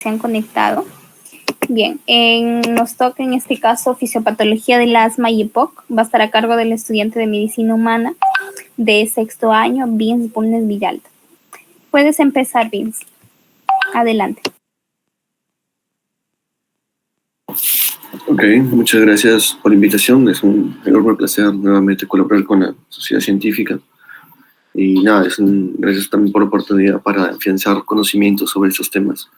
se han conectado. Bien, nos toca en este caso fisiopatología del asma y EPOC. Va a estar a cargo del estudiante de medicina humana de sexto año, Vince Bulnes Villalta. Puedes empezar, Vince. Adelante. Ok, muchas gracias por la invitación. Es un enorme placer nuevamente colaborar con la sociedad científica. Y nada, gracias también por la oportunidad para afianzar conocimientos sobre estos temas.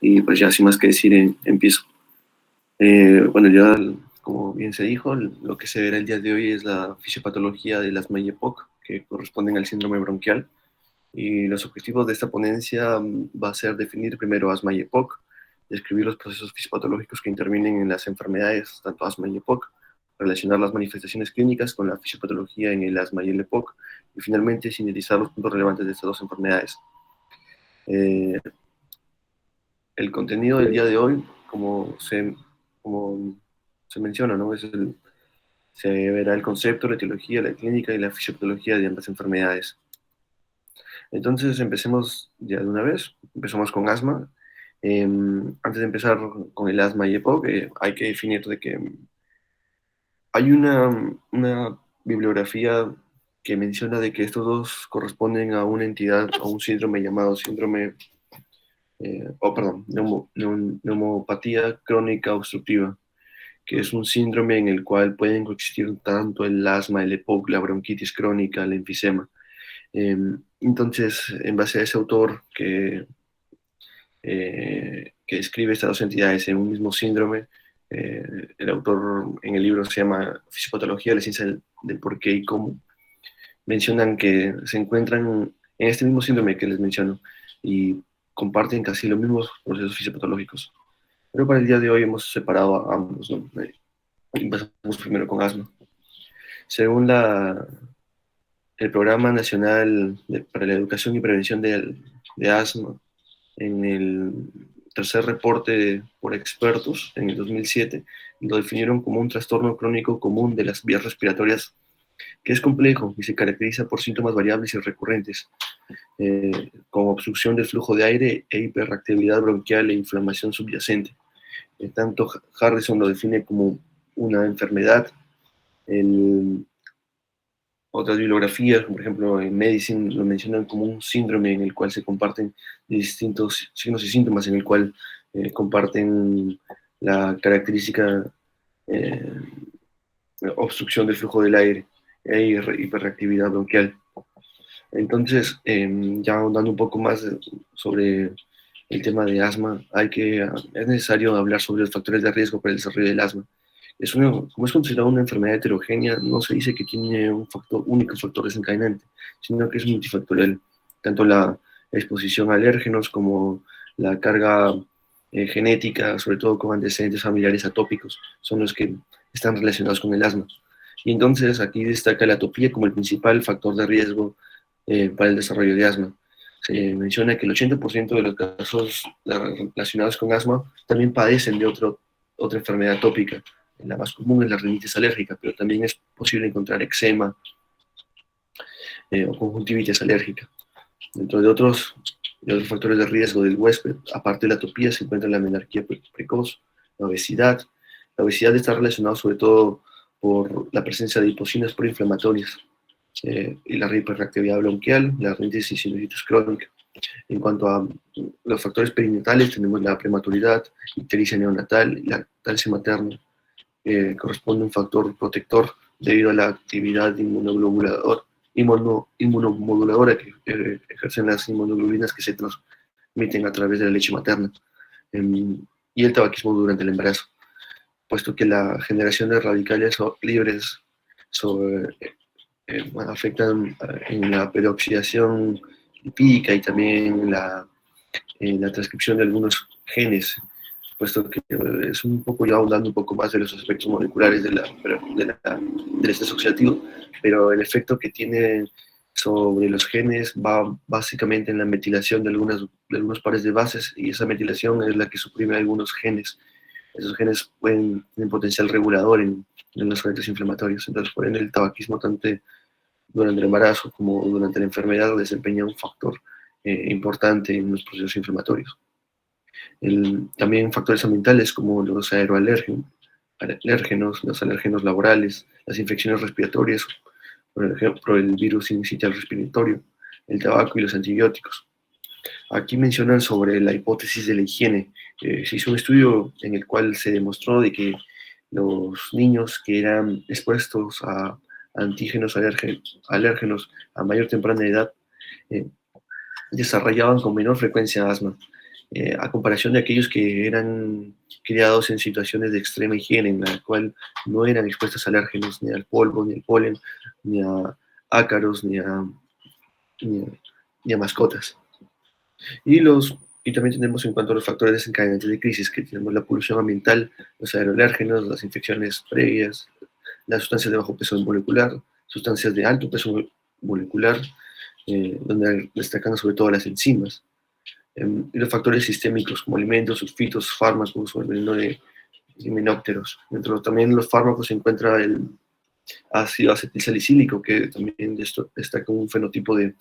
Y pues ya sin más que decir, empiezo. Bueno, ya como bien se dijo, lo que se verá el día de hoy es la fisiopatología del asma y EPOC, que corresponden al síndrome bronquial. Y los objetivos de esta ponencia va a ser definir primero asma y EPOC, describir los procesos fisiopatológicos que intervienen en las enfermedades, tanto asma y EPOC, relacionar las manifestaciones clínicas con la fisiopatología en el asma y el EPOC, y finalmente sintetizar los puntos relevantes de estas dos enfermedades. El contenido del día de hoy, como se menciona, ¿no? Se verá el concepto, la etiología, la clínica y la fisiopatología de ambas enfermedades. Entonces empecemos ya de una vez, empezamos con asma. Antes de empezar con el asma y EPOC, hay que definir de que hay una bibliografía que menciona de que estos dos corresponden a una entidad, a un síndrome llamado síndrome, neumopatía crónica obstructiva, que es un síndrome en el cual pueden coexistir tanto el asma, el EPOC, la bronquitis crónica, el enfisema. Entonces, en base a ese autor que describe estas dos entidades en un mismo síndrome, el autor en el libro se llama Fisiopatología, la ciencia del por qué y cómo, mencionan que se encuentran en este mismo síndrome que les menciono y comparten casi los mismos procesos fisiopatológicos. Pero para el día de hoy hemos separado a ambos, ¿no? Empezamos primero con asma. Según el Programa Nacional para la Educación y Prevención de Asma, en el tercer reporte por expertos, en el 2007, lo definieron como un trastorno crónico común de las vías respiratorias que es complejo y se caracteriza por síntomas variables y recurrentes, como obstrucción del flujo de aire e hiperactividad bronquial e inflamación subyacente. Tanto Harrison lo define como una enfermedad. Otras bibliografías, por ejemplo en Medicine, lo mencionan como un síndrome en el cual se comparten distintos signos y síntomas, en el cual comparten la característica obstrucción del flujo del aire e hiperactividad bronquial. Entonces, ya ahondando un poco más sobre el tema de asma, es necesario hablar sobre los factores de riesgo para el desarrollo del asma. Como es considerado una enfermedad heterogénea, no se dice que tiene un único factor desencadenante, sino que es multifactorial. Tanto la exposición a alérgenos como la carga genética, sobre todo con antecedentes familiares atópicos, son los que están relacionados con el asma. Y entonces aquí destaca la atopía como el principal factor de riesgo para el desarrollo de asma. Se menciona que el 80% de los casos relacionados con asma también padecen de otra enfermedad atópica. La más común es la rinitis alérgica, pero también es posible encontrar eczema o conjuntivitis alérgica. Dentro de otros factores de riesgo del huésped, aparte de la atopía, se encuentra la menarquía precoz, la obesidad. La obesidad está relacionada sobre todo por la presencia de hipocinas proinflamatorias y la hiperreactividad bronquial, la rinitis y sinusitis crónica. En cuanto a los factores perinatales, tenemos la prematuridad, ictericia neonatal y lactancia materna. Corresponde a un factor protector debido a la actividad inmunomoduladora que ejercen las inmunoglobulinas que se transmiten a través de la leche materna, y el tabaquismo durante el embarazo, puesto que la generación de radicales libres afectan en la peroxidación lipídica y también en la transcripción de algunos genes, puesto que es un poco ya ahondando un poco más de los aspectos moleculares del estrés oxidativo, pero el efecto que tiene sobre los genes va básicamente en la metilación de algunos pares de bases, y esa metilación es la que suprime algunos genes. Esos genes tienen potencial regulador en los factores inflamatorios. Entonces, por ende, el tabaquismo, tanto durante el embarazo como durante la enfermedad, desempeña un factor importante en los procesos inflamatorios. También factores ambientales como los alergénos, los alérgenos laborales, las infecciones respiratorias, por ejemplo, el virus sincitial respiratorio, el tabaco y los antibióticos. Aquí mencionan sobre la hipótesis de la higiene. Se hizo un estudio en el cual se demostró de que los niños que eran expuestos a antígenos alérgenos a mayor temprana edad eh, desarrollaban con menor frecuencia asma, a comparación de aquellos que eran criados en situaciones de extrema higiene, en la cual no eran expuestos a alérgenos, ni al polvo, ni al polen, ni a ácaros, ni a, ni a mascotas. Y también tenemos en cuanto a los factores desencadenantes de crisis, que tenemos la polución ambiental, los aeroalérgenos, las infecciones previas, las sustancias de bajo peso molecular, sustancias de alto peso molecular, donde destacan sobre todo las enzimas, y los factores sistémicos como alimentos, sulfitos, fármacos o el veneno de himenópteros. Dentro también de los fármacos se encuentra el ácido acetilsalicílico, que también destaca un fenotipo de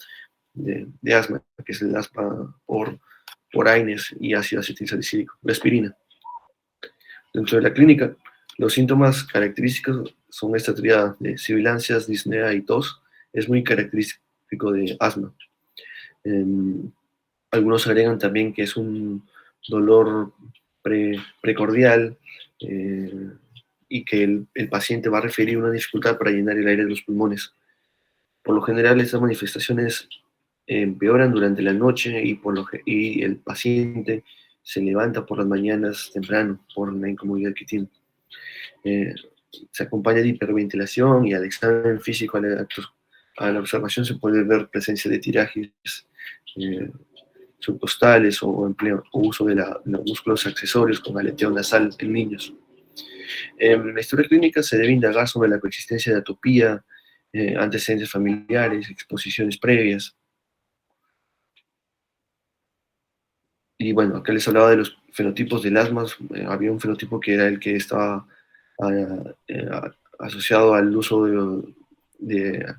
asma, que es el asma por AINES y ácido acetilsalicílico, la aspirina. Dentro de la clínica, los síntomas característicos son esta triada de sibilancias, disnea y tos. Es muy característico de asma. Algunos agregan también que es un dolor precordial y que el paciente va a referir una dificultad para llenar el aire de los pulmones. Por lo general, estas manifestaciones empeoran durante la noche y el paciente se levanta por las mañanas temprano por la incomodidad que tiene. Se acompaña de hiperventilación y al examen físico, a la observación se puede ver presencia de tirajes subcostales o uso de los músculos accesorios con aleteo nasal en niños. En la historia clínica se debe indagar sobre la coexistencia de atopía, antecedentes familiares, exposiciones previas. Y bueno, acá les hablaba de los fenotipos del asma. Había un fenotipo que era el que estaba eh, asociado al uso de,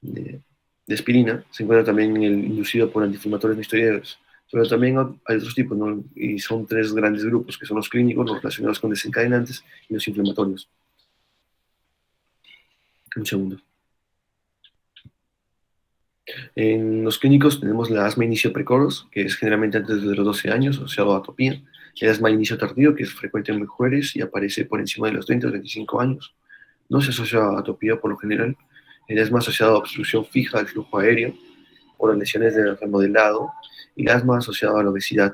de, de aspirina. Se encuentra también el inducido por antiinflamatorios no esteroideos. Pero también hay otros tipos, ¿no? Y son tres grandes grupos, que son los clínicos, los relacionados con desencadenantes y los inflamatorios. Un segundo. En los clínicos tenemos la asma inicio precoz, que es generalmente antes de los 12 años, asociado a atopía. El asma inicio tardío, que es frecuente en mujeres y aparece por encima de los 30 o 25 años. No se asocia a atopía por lo general. El asma asociado a obstrucción fija del flujo aéreo o las lesiones de remodelado, y el asma asociado a la obesidad.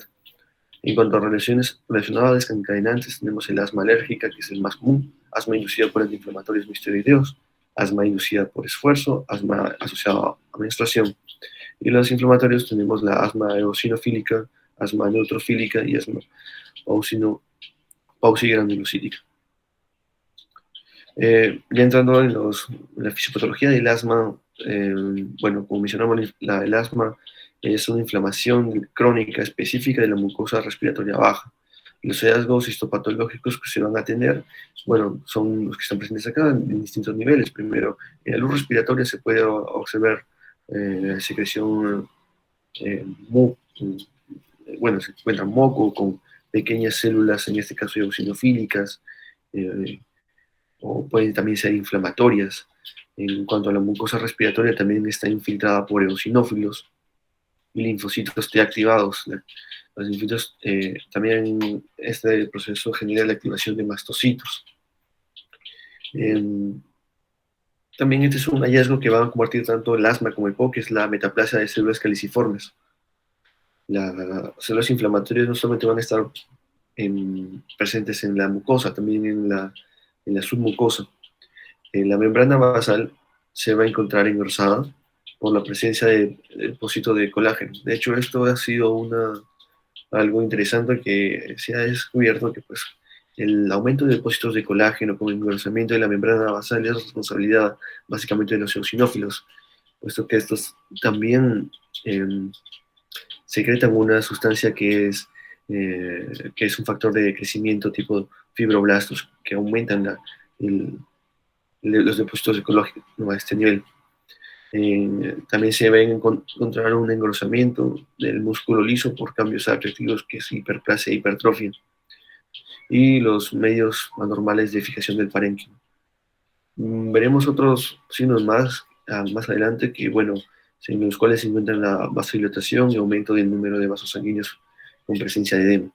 En cuanto a relaciones relacionadas a desencadenantes, tenemos el asma alérgica, que es el más común, asma inducida por antiinflamatorios no esteroideos, asma inducida por esfuerzo, asma asociada a menstruación. Y los inflamatorios tenemos la asma eosinofílica, asma neutrofílica y asma pausogranulocítica. Ya entrando en la fisiopatología del asma, bueno, como mencionamos, el asma es una inflamación crónica específica de la mucosa respiratoria baja. Los hallazgos histopatológicos que se van a tener, bueno, son los que están presentes acá en distintos niveles. Primero, en la luz respiratoria se puede observar secreción, bueno, se encuentra moco con pequeñas células, en este caso eosinofílicas, o pueden también ser inflamatorias. En cuanto a la mucosa respiratoria, también está infiltrada por eosinófilos y linfocitos T activados. Los linfocitos, también este proceso genera la activación de mastocitos. También este es un hallazgo que va a compartir tanto el asma como el POC, que es la metaplasia de células caliciformes. Las células inflamatorias no solamente van a estar presentes en la mucosa, también en la submucosa. La membrana basal se va a encontrar engrosada por la presencia de depósito de colágeno. De hecho, esto ha sido algo interesante, que se ha descubierto que pues, el aumento de depósitos de colágeno con el engrosamiento de la membrana basal es responsabilidad básicamente de los eosinófilos, puesto que estos también secretan una sustancia que es un factor de crecimiento tipo fibroblastos, que aumentan los depósitos de colágeno a este nivel. También se va a encontrar un engrosamiento del músculo liso por cambios atractivos que es hiperplasia e hipertrofia, y los medios anormales de fijación del parénquima. Veremos otros signos más adelante que, bueno, en los cuales se encuentran la vasodilatación y aumento del número de vasos sanguíneos con presencia de edema.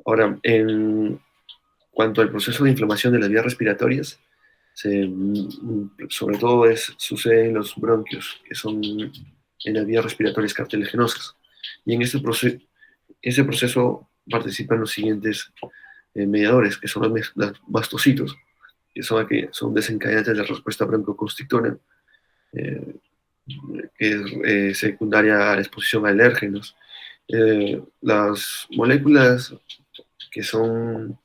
Ahora, en cuanto al proceso de inflamación de las vías respiratorias, sobre todo sucede en los bronquios, que son en las vías respiratorias cartilaginosas. Y en este proceso participan los siguientes mediadores, que son los mastocitos, que son desencadenantes de la respuesta broncoconstrictora, que es secundaria a la exposición a alérgenos. Las moléculas que son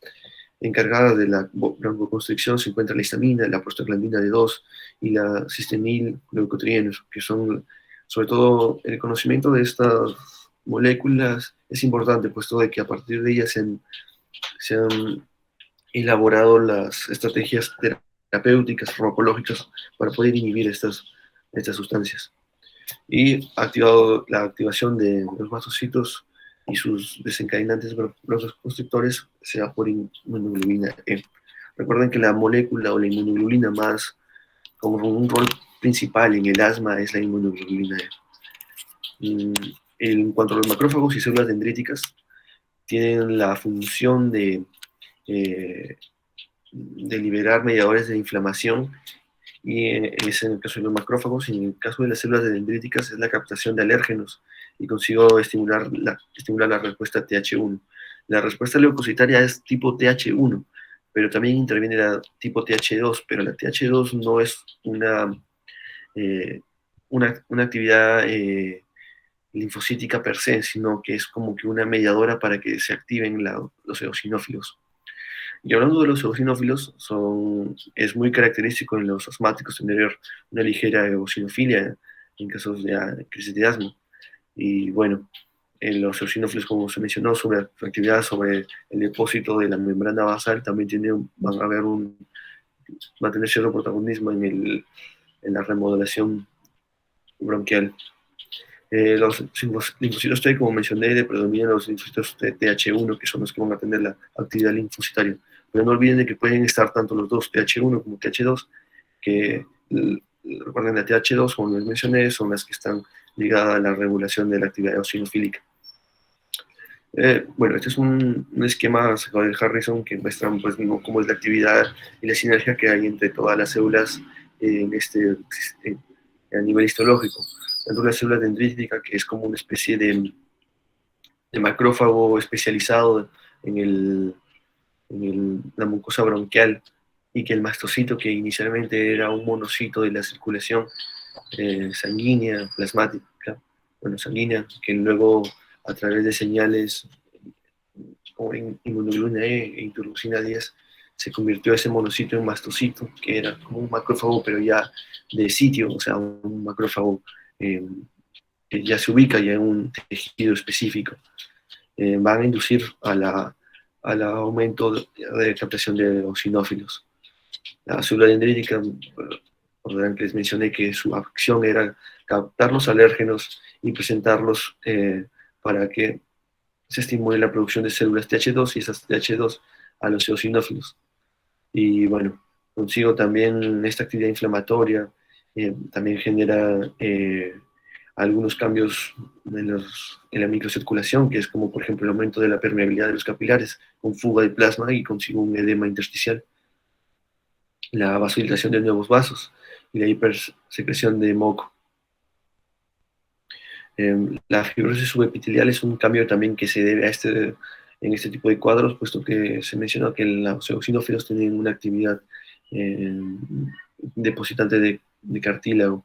encargadas de la broncoconstricción se encuentra la histamina, la prostaglandina D2 y la cistenil-leucotrienos, que son, sobre todo, el conocimiento de estas moléculas es importante, puesto de que a partir de ellas se han elaborado las estrategias terapéuticas, farmacológicas, para poder inhibir estas sustancias. Y la activación de los mastocitos y sus desencadenantes broncoconstrictores se da por inmunoglobulina E. Recuerden que la molécula o la inmunoglobulina más, como un rol principal en el asma, es la inmunoglobulina E. En cuanto a los macrófagos y células dendríticas, tienen la función de liberar mediadores de inflamación, y es en el caso de los macrófagos, y en el caso de las células dendríticas es la captación de alérgenos, y consigo estimular la respuesta TH1. La respuesta leucocitaria es tipo TH1, pero también interviene la tipo TH2, pero la TH2 no es una actividad linfocítica per se, sino que es como que una mediadora para que se activen los eosinófilos. Y hablando de los eosinófilos, es muy característico en los asmáticos tener una ligera eosinofilia en casos de crisis de asma. Y bueno, en los eosinófilos, como se mencionó, sobre su actividad sobre el depósito de la membrana basal, también van a tener cierto protagonismo en la remodelación bronquial. Los linfocitos T, como mencioné, predominan los linfocitos TH1, que son los que van a tener la actividad linfocitaria. Pero no olviden de que pueden estar tanto los dos, TH1 como TH2, que recuerden, la TH2, como les mencioné, son las que están ligadas a la regulación de la actividad eosinofílica. Bueno, este es un esquema sacado de Harrison que muestra, pues, cómo es la actividad y la sinergia que hay entre todas las células a nivel histológico. Tanto la célula dendrítica, que es como una especie de macrófago especializado en la mucosa bronquial, y que el mastocito, que inicialmente era un monocito de la circulación sanguínea, plasmática, sanguínea, que luego a través de señales como inmunoglobulina E e interleucina 10 se convirtió ese monocito en mastocito, que era como un macrófago, pero ya de sitio, o sea, un macrófago que ya se ubica ya en un tejido específico. Van a inducir al aumento de captación de eosinófilos. La célula dendrítica, recordarán que les mencioné que su acción era captar los alérgenos y presentarlos para que se estimule la producción de células TH2 y esas TH2 a los eosinófilos. Y bueno, consigo también esta actividad inflamatoria, también genera algunos cambios en la microcirculación, que es como por ejemplo el aumento de la permeabilidad de los capilares con fuga de plasma y consigo un edema intersticial, la vasodilatación de nuevos vasos y la hipersecreción de moco. La fibrosis subepitelial es un cambio también que se debe en este tipo de cuadros, puesto que se menciona que los eosinófilos tienen una actividad depositante de cartílago,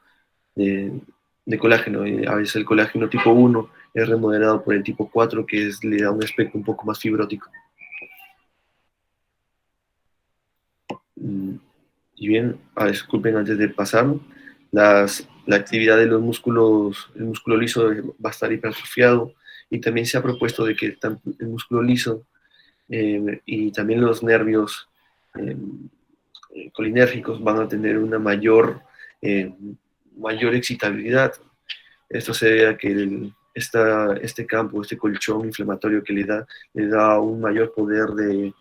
de colágeno. A veces el colágeno tipo 1 es remodelado por el tipo 4, que le da un aspecto un poco más fibrótico. Y bien, disculpen antes de pasar, la actividad de los músculos, el músculo liso va a estar hipertrofiado, y también se ha propuesto de que tanto el músculo liso y también los nervios colinérgicos van a tener una mayor mayor excitabilidad. Esto se debe a que este campo, este colchón inflamatorio que le da un mayor poder de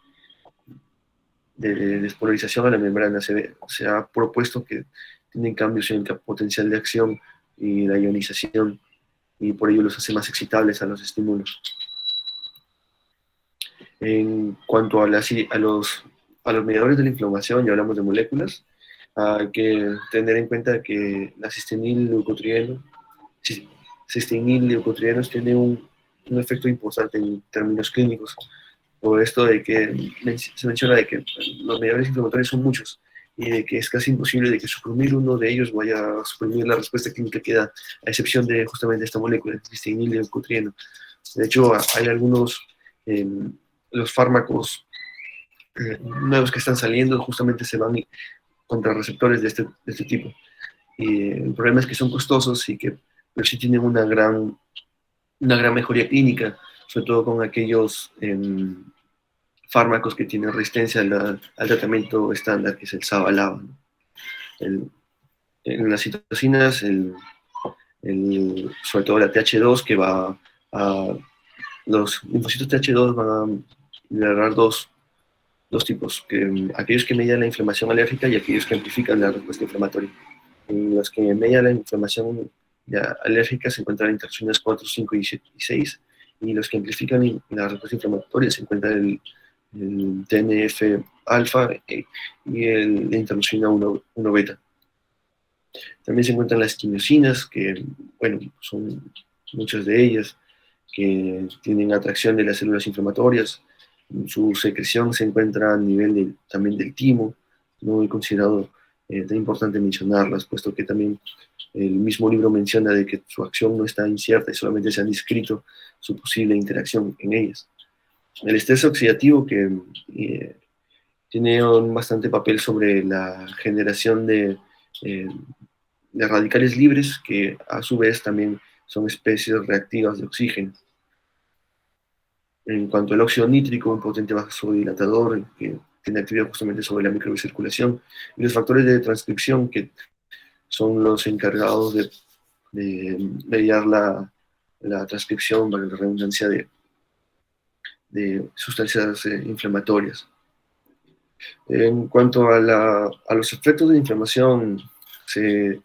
despolarización a la membrana. Se ha propuesto que tienen cambios en el potencial de acción y la ionización, y por ello los hace más excitables a los estímulos. En cuanto a los mediadores de la inflamación, ya hablamos de moléculas, hay que tener en cuenta que la cistenil-leucotrienos tiene un efecto importante en términos clínicos, por esto de que se menciona de que los mediadores inflamatorios son muchos y de que es casi imposible de que suprimir uno de ellos vaya a suprimir la respuesta clínica que da, a excepción de justamente esta molécula, el cistenil-leucotrieno. De hecho, hay algunos, los fármacos nuevos que están saliendo justamente se van contra receptores de este tipo. Y el problema es que son costosos y que pero sí tienen una gran mejoría clínica, sobre todo con aquellos fármacos que tienen resistencia al tratamiento estándar, que es el SABA-LABA, ¿no? En las citocinas, sobre todo la TH2, que va a... Los linfocitos TH2 van a generar dos tipos, aquellos que median la inflamación alérgica y aquellos que amplifican la respuesta inflamatoria. En los que median la inflamación alérgica se encuentran interleucinas 4, 5 y 6, y los que amplifican la respuesta inflamatoria se encuentran el TNF-alfa y la interleucina 1 beta. También se encuentran las quimiosinas, que, bueno, son muchas de ellas, que tienen atracción de las células inflamatorias. Su secreción se encuentra a nivel también del timo. No he considerado tan importante mencionarlas, puesto que también el mismo libro menciona de que su acción no está incierta y solamente se han descrito su posible interacción en ellas. El estrés oxidativo, que tiene un bastante papel sobre la generación de radicales libres, que a su vez también son especies reactivas de oxígeno. En cuanto al óxido nítrico, un potente vasodilatador que tiene actividad justamente sobre la microcirculación, y los factores de transcripción, que son los encargados de mediar la transcripción, para la redundancia, de sustancias inflamatorias. En cuanto a los efectos de inflamación, se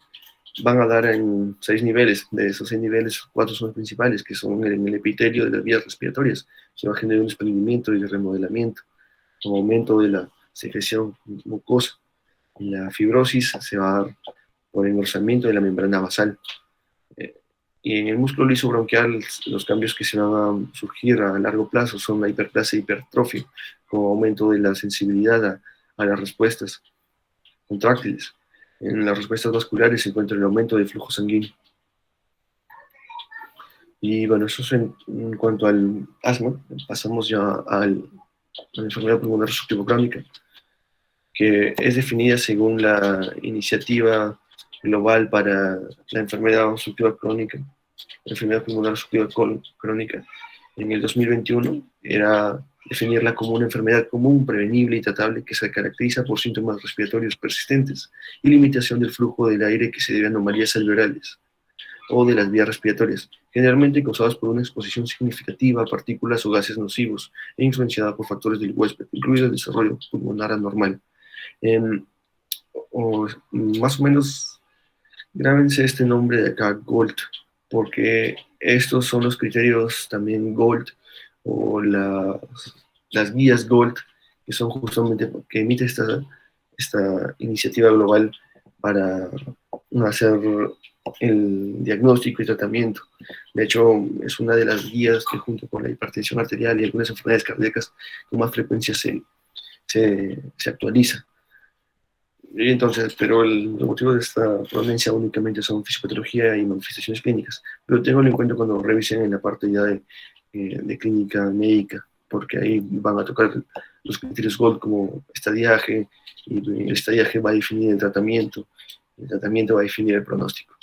van a dar en 6 niveles. De esos 6 niveles, 4 son principales, que son en el epitelio de las vías respiratorias, que va a generar un desprendimiento y remodelamiento, un aumento de la secreción mucosa. La fibrosis se va a dar por engrosamiento de la membrana basal. Y en el músculo liso bronquial, los cambios que se van a surgir a largo plazo son la hiperplasia e hipertrofia, con aumento de la sensibilidad a las respuestas contráctiles. En las respuestas vasculares se encuentra el aumento del flujo sanguíneo. Y bueno, eso es en cuanto al asma. Pasamos ya a la enfermedad pulmonar obstructiva crónica, que es definida según la iniciativa global para la enfermedad obstructiva crónica, la enfermedad pulmonar obstructiva crónica. En el 2021 era definirla como una enfermedad común, prevenible y tratable, que se caracteriza por síntomas respiratorios persistentes y limitación del flujo del aire que se debe a anomalías alveolares o de las vías respiratorias, generalmente causadas por una exposición significativa a partículas o gases nocivos e influenciada por factores del huésped, incluido el desarrollo pulmonar anormal. Más o menos, grábense este nombre de acá, GOLD, porque estos son los criterios también GOLD, o las guías GOLD, que son justamente que emite esta iniciativa global para hacer el diagnóstico y tratamiento. De hecho, es una de las guías que, junto con la hipertensión arterial y algunas enfermedades cardíacas, con más frecuencia se actualiza. Y entonces, pero el motivo de esta ponencia únicamente son fisiopatología y manifestaciones clínicas, pero tenganlo en cuenta cuando revisen en la parte ya de clínica médica, porque ahí van a tocar los criterios GOLD como estadiaje, y el estadiaje va a definir el tratamiento va a definir el pronóstico.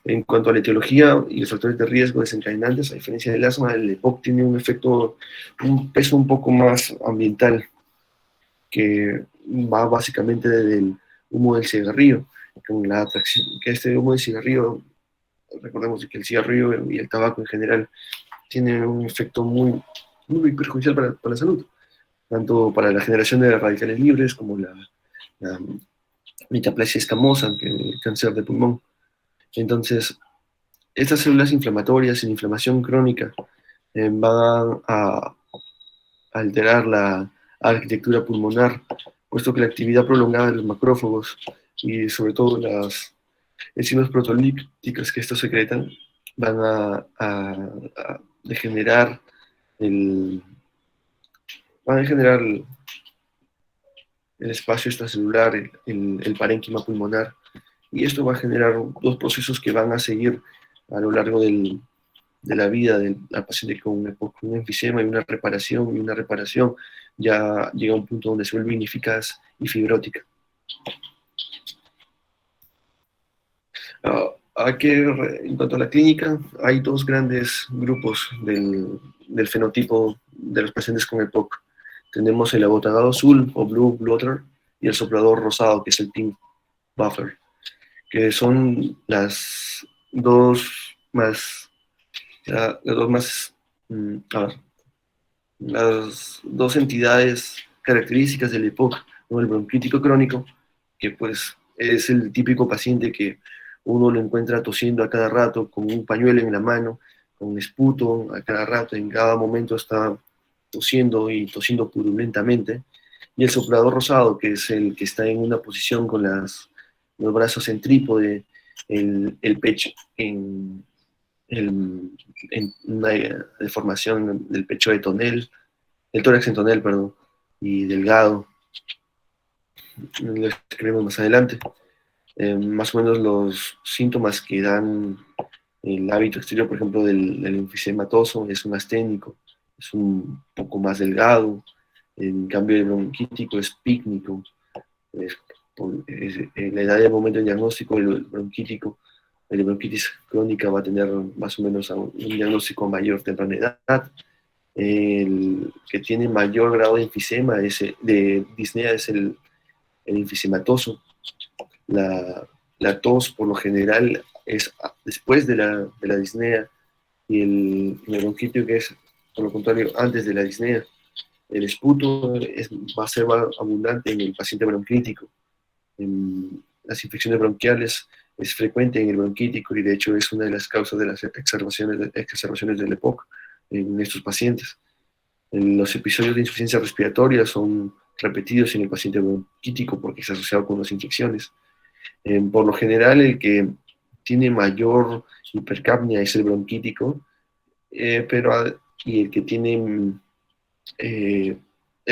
En cuanto a la etiología y los factores de riesgo desencadenantes, a diferencia del asma, el EPOC tiene un peso un poco más ambiental, que va básicamente desde el humo del cigarrillo, con la atracción, que este humo del cigarrillo, recordemos que el cigarrillo y el tabaco en general tienen un efecto muy perjudicial para la salud, tanto para la generación de radicales libres como la metaplasia escamosa, que es el cáncer de pulmón. Entonces, estas células inflamatorias en inflamación crónica van a alterar la arquitectura pulmonar, puesto que la actividad prolongada de los macrófagos y sobre todo las enzimas proteolíticas que estos secretan van a degenerar van a generar el espacio extracelular, el parénquima pulmonar, y esto va a generar dos procesos que van a seguir a lo largo de la vida del paciente con un enfisema y una reparación ya llega a un punto donde se vuelve ineficaz y fibrótica. En cuanto a la clínica, hay dos grandes grupos del fenotipo de los pacientes con EPOC. Tenemos el abotagado azul o blue blotter y el soplador rosado, que es el pink buffer, que son las dos más, las dos más, a ver, las dos entidades características del EPOC, ¿no? El bronquítico crónico, que pues es el típico paciente que uno lo encuentra tosiendo a cada rato, con un pañuelo en la mano, con esputo a cada rato, en cada momento está tosiendo y tosiendo purulentamente. Y el soplador rosado, que es el que está en una posición con los brazos en trípode, el pecho en una deformación del pecho de tonel, el tórax en tonel, perdón, y delgado. Lo escribimos más adelante. Más o menos los síntomas que dan el hábito exterior, por ejemplo, del enfisematoso, es un asténico, es un poco más delgado. En cambio, el bronquítico es pícnico. En la edad del momento del diagnóstico, el bronquítico, la bronquitis crónica va a tener más o menos un diagnóstico a mayor temprana edad. El que tiene mayor grado de enfisema, de disnea, es el enfisematoso. La tos, por lo general, es después de la disnea, y el bronquítico, que es, por lo contrario, antes de la disnea. El esputo va a ser más abundante en el paciente bronquítico. En las infecciones bronquiales es frecuente en el bronquítico y de hecho es una de las causas de las exacerbaciones del EPOC en estos pacientes. Los episodios de insuficiencia respiratoria son repetidos en el paciente bronquítico porque está asociado con las infecciones. Por lo general, el que tiene mayor hipercapnia es el bronquítico, y el que tiene el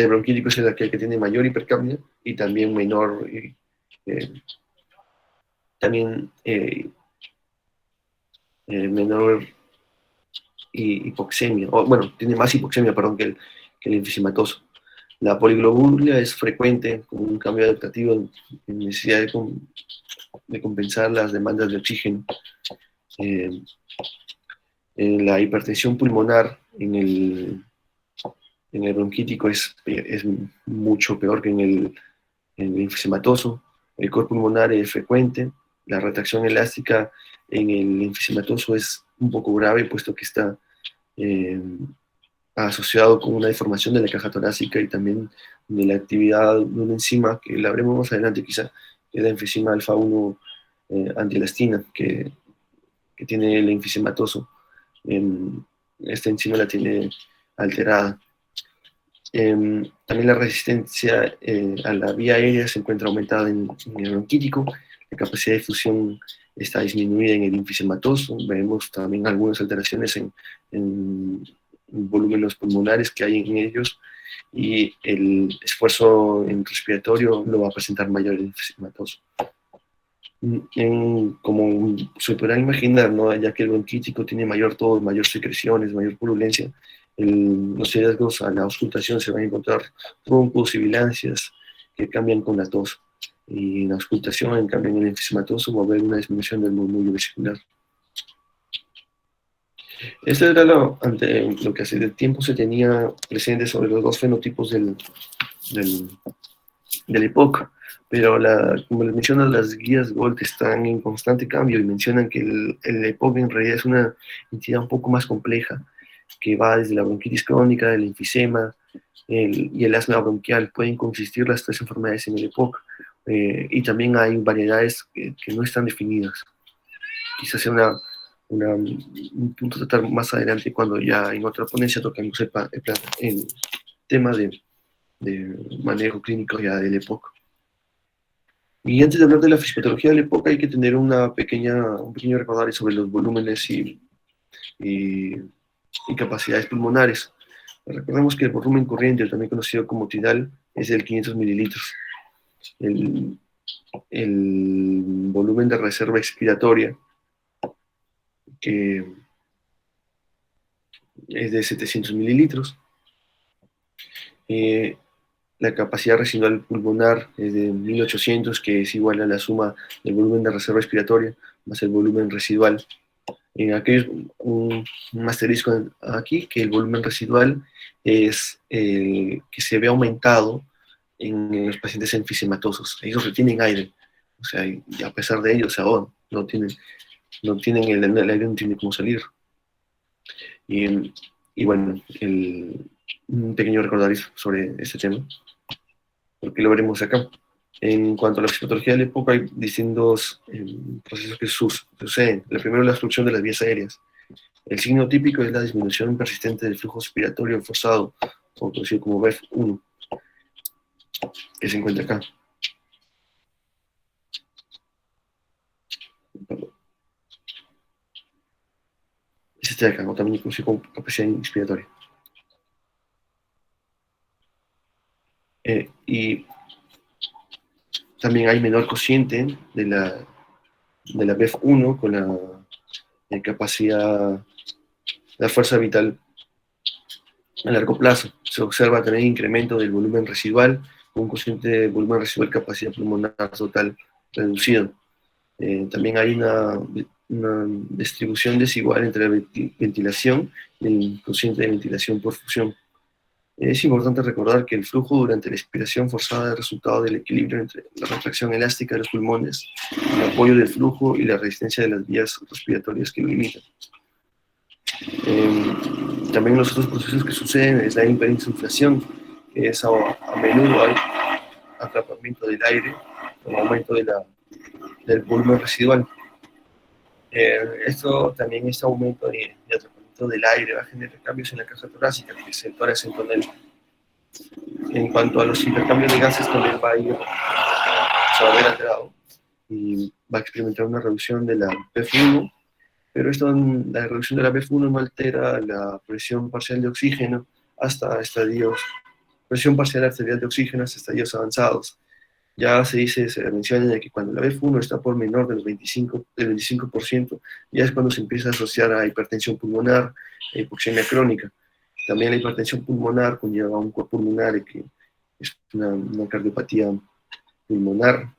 bronquítico es el que tiene mayor hipercapnia y también menor menor hipoxemia, o bueno, tiene más hipoxemia, perdón, que el enfisematoso. La poliglobulia es frecuente con un cambio adaptativo en necesidad de compensar las demandas de oxígeno. La hipertensión pulmonar en el bronquítico es mucho peor que en el enfisematoso. El cor pulmonar es frecuente. La retracción elástica en el enfisematoso es un poco grave, puesto que está asociado con una deformación de la caja torácica y también de la actividad de una enzima que la veremos más adelante quizá, que es la enfisema alfa-1 antielastina, que tiene el enfisematoso. Esta enzima la tiene alterada. También la resistencia a la vía aérea se encuentra aumentada en el bronquítico. La capacidad de fusión está disminuida en el enfisematoso. Vemos también algunas alteraciones en volúmenes pulmonares que hay en ellos, y el esfuerzo respiratorio lo va a presentar mayor el enfisematoso. Como se podrán imaginar, ¿no? Ya que el bronquítico tiene mayor tos, mayor secreciones, mayor purulencia, los hallazgos a la auscultación se van a encontrar trombos y bilancias que cambian con la tos. Y en la auscultación, en cambio, en el enfisematoso va a haber una disminución del murmullo vesicular. Esto era lo que hace tiempo se tenía presente sobre los dos fenotipos del del EPOC, pero como les menciono, las guías GOLD están en constante cambio y mencionan que el EPOC en realidad es una entidad un poco más compleja, que va desde la bronquitis crónica, el enfisema y el asma bronquial. Pueden consistir las tres enfermedades en el EPOC, y también hay variedades que no están definidas. Quizás sea un punto a tratar más adelante cuando ya en otra ponencia toquemos el tema de manejo clínico ya del EPOC. Y antes de hablar de la fisiopatología del EPOC hay que tener un pequeño recordatorio sobre los volúmenes y capacidades pulmonares. Recordemos que el volumen corriente, también conocido como tidal, es de 500 mililitros. El volumen de reserva expiratoria, que es de 700 mililitros. La capacidad residual pulmonar es de 1800, que es igual a la suma del volumen de reserva respiratoria más el volumen residual. Aquí hay un asterisco aquí, que el volumen residual es que se ve aumentado en los pacientes enfisematosos. Ellos retienen aire, o sea, y a pesar de ello se ahogan, no tienen el aire no tiene cómo salir. Y bueno, un pequeño recordatorio sobre este tema, porque lo veremos acá. En cuanto a la fisiopatología del EPOC, hay distintos procesos que suceden. El primero es la obstrucción de las vías aéreas. El signo típico es la disminución persistente del flujo respiratorio forzado, o conocido como BEF1, que se encuentra acá. Es este de acá, ¿no? También conocido como capacidad inspiratoria. Y también hay menor cociente de la BEF1 con la capacidad, la fuerza vital a largo plazo. Se observa también incremento del volumen residual, con un cociente de volumen residual capacidad pulmonar total reducido. También hay una distribución desigual entre la ventilación y el cociente de ventilación por fusión. Es importante recordar que el flujo durante la expiración forzada es resultado del equilibrio entre la retracción elástica de los pulmones, el apoyo del flujo y la resistencia de las vías respiratorias que lo limitan. También los otros procesos que suceden es la hiperinsuflación, que es a menudo hay atrapamiento del aire con aumento del volumen residual. Esto también, este aumento de atrapamiento del aire va a generar cambios en la caja torácica, que es el tórax entonel. En cuanto a los intercambios de gases, también se va a ver alterado y va a experimentar una reducción de la BEF1, pero la reducción de la BEF1 no altera la presión parcial de oxígeno hasta presión parcial arterial de oxígeno hasta estadios avanzados. Ya se menciona que cuando la BEF1 está por menor del 25%, ya es cuando se empieza a asociar a hipertensión pulmonar e hipoxemia crónica. También la hipertensión pulmonar conlleva un cuerpo pulmonar que es una cardiopatía pulmonar,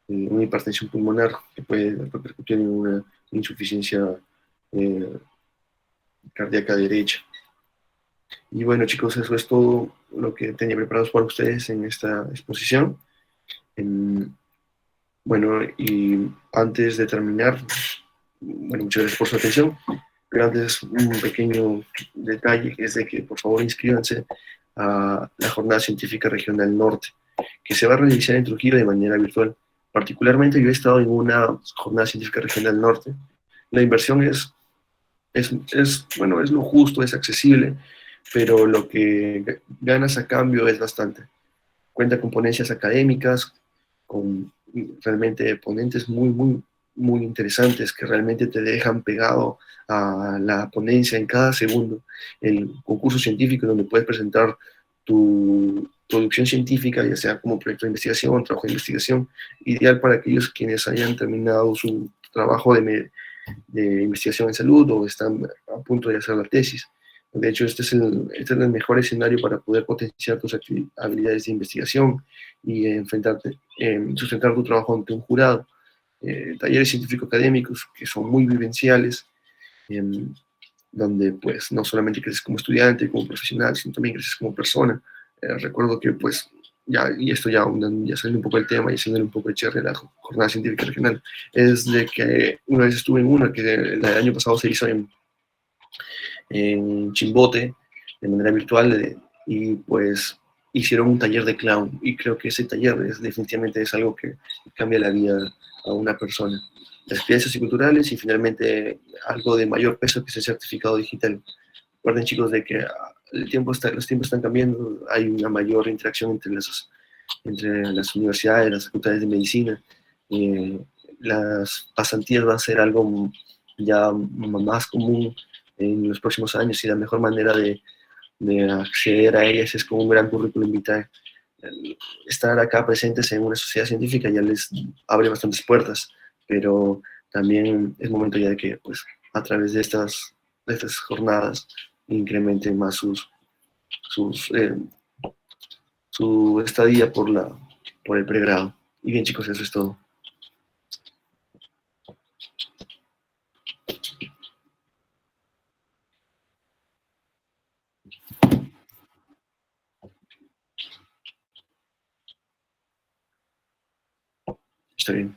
una hipertensión pulmonar que puede repercutir en una insuficiencia cardíaca derecha. Y bueno, chicos, eso es todo lo que tenía preparado para ustedes en esta exposición. Bueno, y antes de terminar, bueno, muchas gracias por su atención, pero antes un pequeño detalle es de que por favor inscríbanse a la Jornada Científica Regional Norte, que se va a realizar en Trujillo de manera virtual. Particularmente yo he estado en una Jornada Científica Regional Norte. La inversión es lo justo, es accesible, pero lo que ganas a cambio es bastante. Cuenta con ponencias académicas, con realmente ponentes muy interesantes que realmente te dejan pegado a la ponencia en cada segundo. El concurso científico donde puedes presentar tu producción científica, ya sea como proyecto de investigación, trabajo de investigación, ideal para aquellos quienes hayan terminado su trabajo de investigación en salud o están a punto de hacer la tesis. De hecho, este es el mejor escenario para poder potenciar tus habilidades de investigación y sustentar tu trabajo ante un jurado. Talleres científico-académicos que son muy vivenciales, donde pues no solamente creces como estudiante, como profesional, sino también creces como persona. Recuerdo que pues ya, y esto ya saliendo un poco del tema y haciendo un poco de cierre de la jornada científica regional, es de que una vez estuve en una que el año pasado se hizo en Chimbote de manera virtual y pues hicieron un taller de clown y creo que ese taller definitivamente es algo que cambia la vida a una persona. Las experiencias culturales y finalmente algo de mayor peso que es el certificado digital. Recuerden chicos de que los tiempos están cambiando, hay una mayor interacción entre las universidades, las facultades de medicina. Eh, las pasantías van a ser algo ya más común en los próximos años y la mejor manera de acceder a ellas es con un gran currículum vitae. Estar acá presentes en una sociedad científica ya les abre bastantes puertas, pero también es momento ya de que pues, a través de estas jornadas incrementen más sus, su estadía por el pregrado. Y bien chicos, eso es todo. Está bien.